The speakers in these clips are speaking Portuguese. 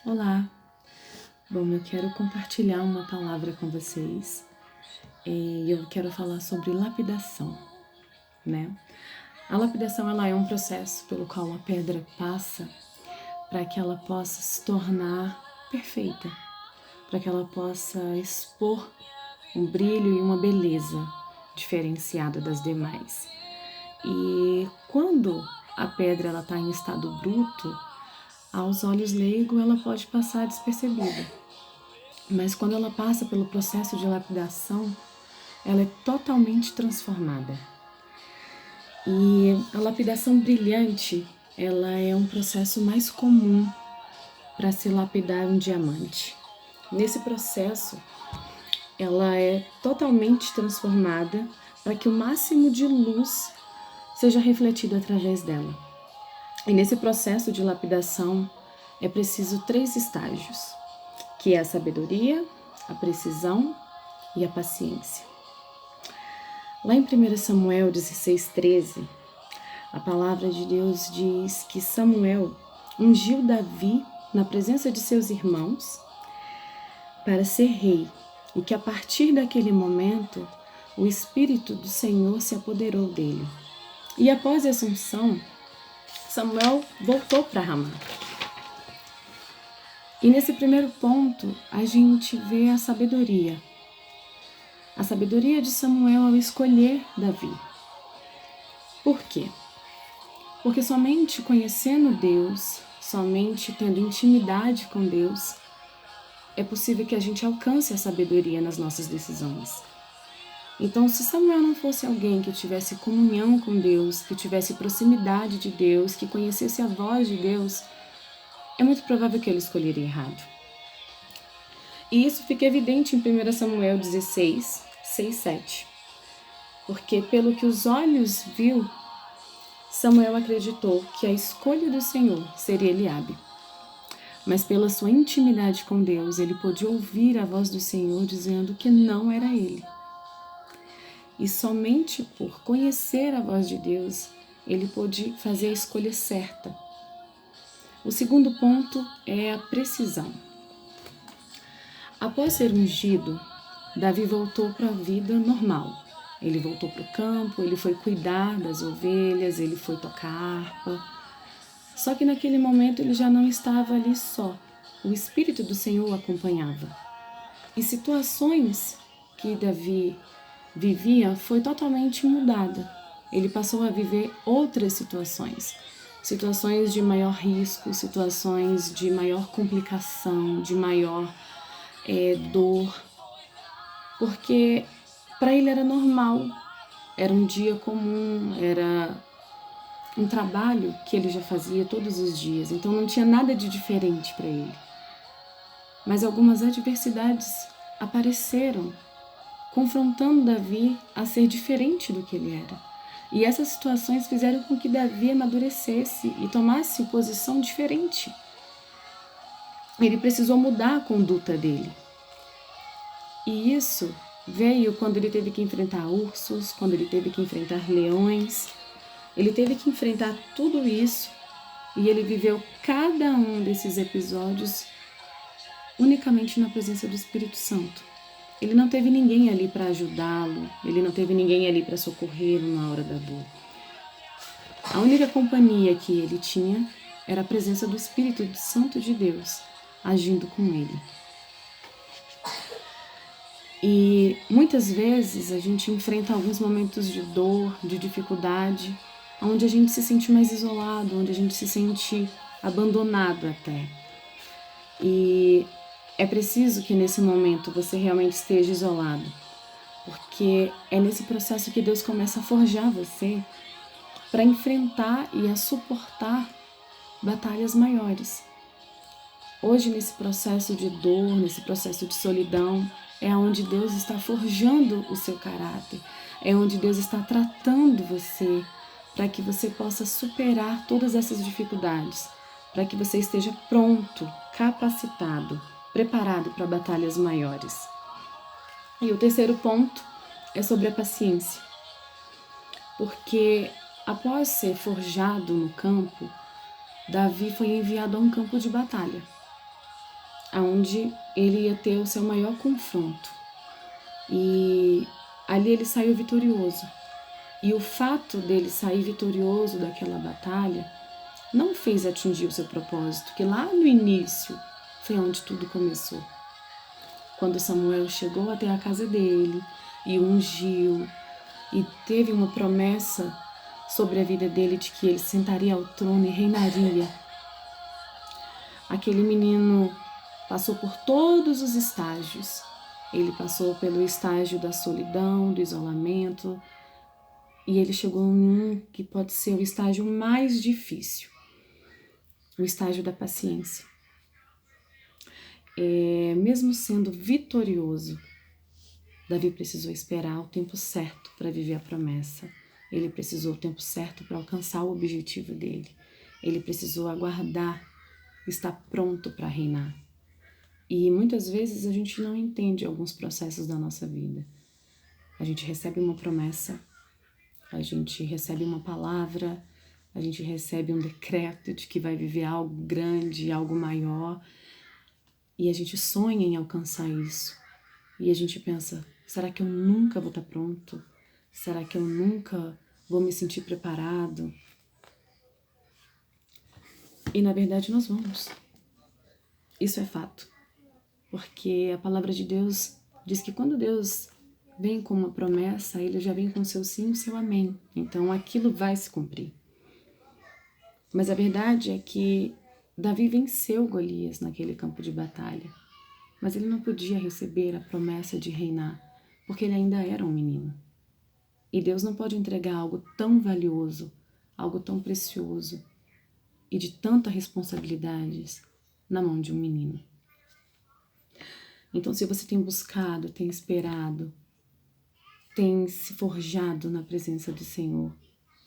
Olá! Bom, eu quero compartilhar uma palavra com vocês e eu quero falar sobre lapidação, né? A lapidação, ela é um processo pelo qual a pedra passa para que ela possa se tornar perfeita, para que ela possa expor um brilho e uma beleza diferenciada das demais. E quando a pedra está em estado bruto, aos olhos leigos ela pode passar despercebida. Mas quando ela passa pelo processo de lapidação, ela é totalmente transformada. E a lapidação brilhante, ela é um processo mais comum para se lapidar um diamante. Nesse processo, ela é totalmente transformada para que o máximo de luz seja refletido através dela. E nesse processo de lapidação é preciso 3 estágios, que é a sabedoria, a precisão e a paciência. Lá em 1 Samuel 16:13, a palavra de Deus diz que Samuel ungiu Davi na presença de seus irmãos para ser rei e que a partir daquele momento o Espírito do Senhor se apoderou dele. E após essa unção, Samuel voltou para Ramá. E nesse primeiro ponto, a gente vê a sabedoria. A sabedoria de Samuel ao escolher Davi. Por quê? Porque somente conhecendo Deus, somente tendo intimidade com Deus, é possível que a gente alcance a sabedoria nas nossas decisões. Então, se Samuel não fosse alguém que tivesse comunhão com Deus, que tivesse proximidade de Deus, que conhecesse a voz de Deus, é muito provável que ele escolheria errado. E isso fica evidente em 1 Samuel 16, 6, 7. Porque pelo que os olhos viu, Samuel acreditou que a escolha do Senhor seria Eliabe. Mas pela sua intimidade com Deus, ele pôde ouvir a voz do Senhor dizendo que não era ele. E somente por conhecer a voz de Deus, ele pôde fazer a escolha certa. O segundo ponto é a precisão. Após ser ungido, Davi voltou para a vida normal. Ele voltou para o campo, ele foi cuidar das ovelhas, ele foi tocar harpa. Só que naquele momento ele já não estava ali só. O Espírito do Senhor o acompanhava. E situações que Davi vivia foi totalmente mudada. Ele passou a viver outras situações. Situações de maior risco, situações de maior complicação, de maior dor. Porque para ele era normal, era um dia comum, era um trabalho que ele já fazia todos os dias, então não tinha nada de diferente para ele. Mas algumas adversidades apareceram, confrontando Davi a ser diferente do que ele era. E essas situações fizeram com que Davi amadurecesse e tomasse posição diferente. Ele precisou mudar a conduta dele. E isso veio quando ele teve que enfrentar ursos, quando ele teve que enfrentar leões. Ele teve que enfrentar tudo isso e ele viveu cada um desses episódios unicamente na presença do Espírito Santo. Ele não teve ninguém ali para ajudá-lo, ele não teve ninguém ali para socorrê-lo na hora da dor. A única companhia que ele tinha era a presença do Espírito Santo de Deus agindo com ele. E muitas vezes a gente enfrenta alguns momentos de dor, de dificuldade, onde a gente se sente mais isolado, onde a gente se sente abandonado até. E é preciso que nesse momento você realmente esteja isolado, porque é nesse processo que Deus começa a forjar você para enfrentar e a suportar batalhas maiores. Hoje, nesse processo de dor, nesse processo de solidão, é onde Deus está forjando o seu caráter, é onde Deus está tratando você para que você possa superar todas essas dificuldades, para que você esteja pronto, capacitado, preparado para batalhas maiores. E o terceiro ponto é sobre a paciência, porque após ser forjado no campo, Davi foi enviado a um campo de batalha. onde ele ia ter o seu maior confronto. E ali ele saiu vitorioso. E o fato dele sair vitorioso daquela batalha não o fez atingir o seu propósito, que lá no início foi onde tudo começou. Quando Samuel chegou até a casa dele e o ungiu e teve uma promessa sobre a vida dele de que ele sentaria ao trono e reinaria, aquele menino passou por todos os estágios. Ele passou pelo estágio da solidão, do isolamento, e ele chegou em um que pode ser o estágio mais difícil, o estágio da paciência. Mesmo sendo vitorioso, Davi precisou esperar o tempo certo para viver a promessa. Ele precisou o tempo certo para alcançar o objetivo dele. Ele precisou aguardar, estar pronto para reinar. E muitas vezes a gente não entende alguns processos da nossa vida. A gente recebe uma promessa, a gente recebe uma palavra, a gente recebe um decreto de que vai viver algo grande, algo maior, e a gente sonha em alcançar isso. E a gente pensa, será que eu nunca vou estar pronto? Será que eu nunca vou me sentir preparado? E na verdade nós vamos. Isso é fato. Porque a palavra de Deus diz que quando Deus vem com uma promessa, Ele já vem com o seu sim e o seu amém. Então aquilo vai se cumprir. Mas a verdade é que Davi venceu Golias naquele campo de batalha. Mas ele não podia receber a promessa de reinar, porque ele ainda era um menino. E Deus não pode entregar algo tão valioso, algo tão precioso e de tanta responsabilidades na mão de um menino. Então, se você tem buscado, tem esperado, tem se forjado na presença do Senhor,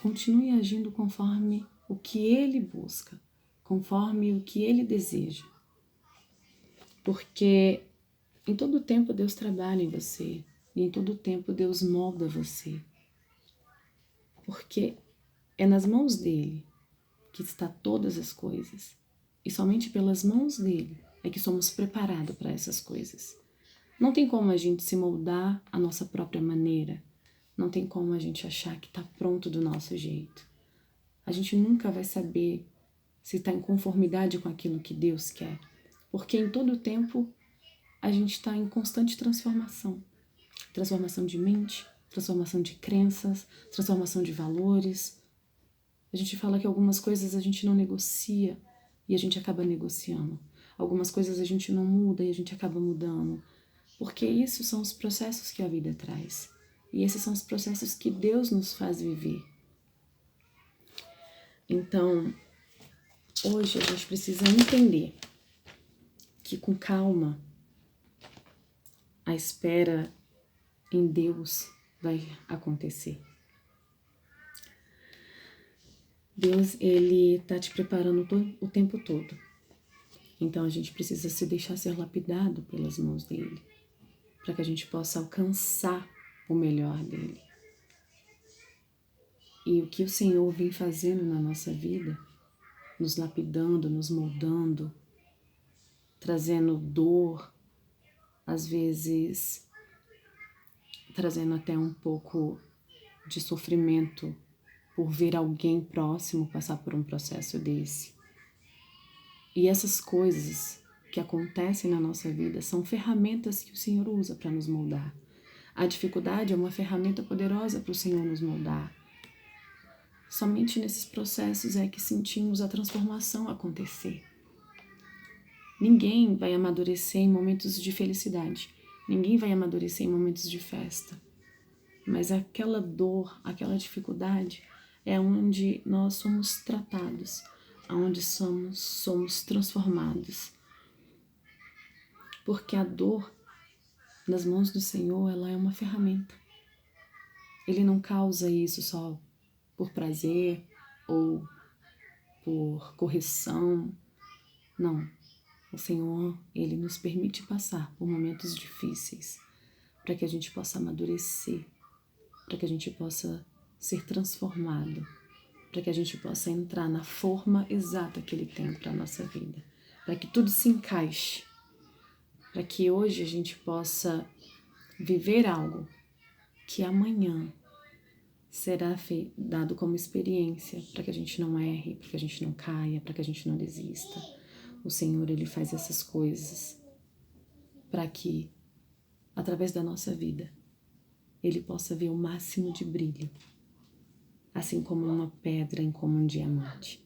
continue agindo conforme o que Ele busca, conforme o que Ele deseja. Porque em todo tempo Deus trabalha em você e em todo tempo Deus molda você. Porque é nas mãos dele que está todas as coisas. E somente pelas mãos dele é que somos preparados para essas coisas. Não tem como a gente se moldar à nossa própria maneira. Não tem como a gente achar que está pronto do nosso jeito. A gente nunca vai saber se está em conformidade com aquilo que Deus quer. Porque em todo tempo a gente está em constante transformação. Transformação de mente, transformação de crenças, transformação de valores. A gente fala que algumas coisas a gente não negocia e a gente acaba negociando. Algumas coisas a gente não muda e a gente acaba mudando. Porque isso são os processos que a vida traz. E esses são os processos que Deus nos faz viver. Então, hoje a gente precisa entender que com calma a espera em Deus vai acontecer. Deus, Ele está te preparando o tempo todo. Então a gente precisa se deixar ser lapidado pelas mãos dEle, para que a gente possa alcançar o melhor dEle. E o que o Senhor vem fazendo na nossa vida, nos lapidando, nos moldando, trazendo dor, às vezes trazendo até um pouco de sofrimento por ver alguém próximo passar por um processo desse. E essas coisas que acontecem na nossa vida são ferramentas que o Senhor usa para nos moldar. A dificuldade é uma ferramenta poderosa para o Senhor nos moldar. Somente nesses processos é que sentimos a transformação acontecer. Ninguém vai amadurecer em momentos de felicidade. Ninguém vai amadurecer em momentos de festa. Mas aquela dor, aquela dificuldade é onde nós somos tratados, onde somos transformados. Porque a dor nas mãos do Senhor, ela é uma ferramenta. Ele não causa isso só por prazer ou por correção. Não. O Senhor, Ele nos permite passar por momentos difíceis para que a gente possa amadurecer, para que a gente possa ser transformado, para que a gente possa entrar na forma exata que Ele tem para a nossa vida, para que tudo se encaixe para que hoje a gente possa viver algo que amanhã será dado como experiência, para que a gente não erre, para que a gente não caia, para que a gente não desista. O Senhor, Ele faz essas coisas para que, através da nossa vida, Ele possa ver o máximo de brilho, assim como uma pedra, como um diamante.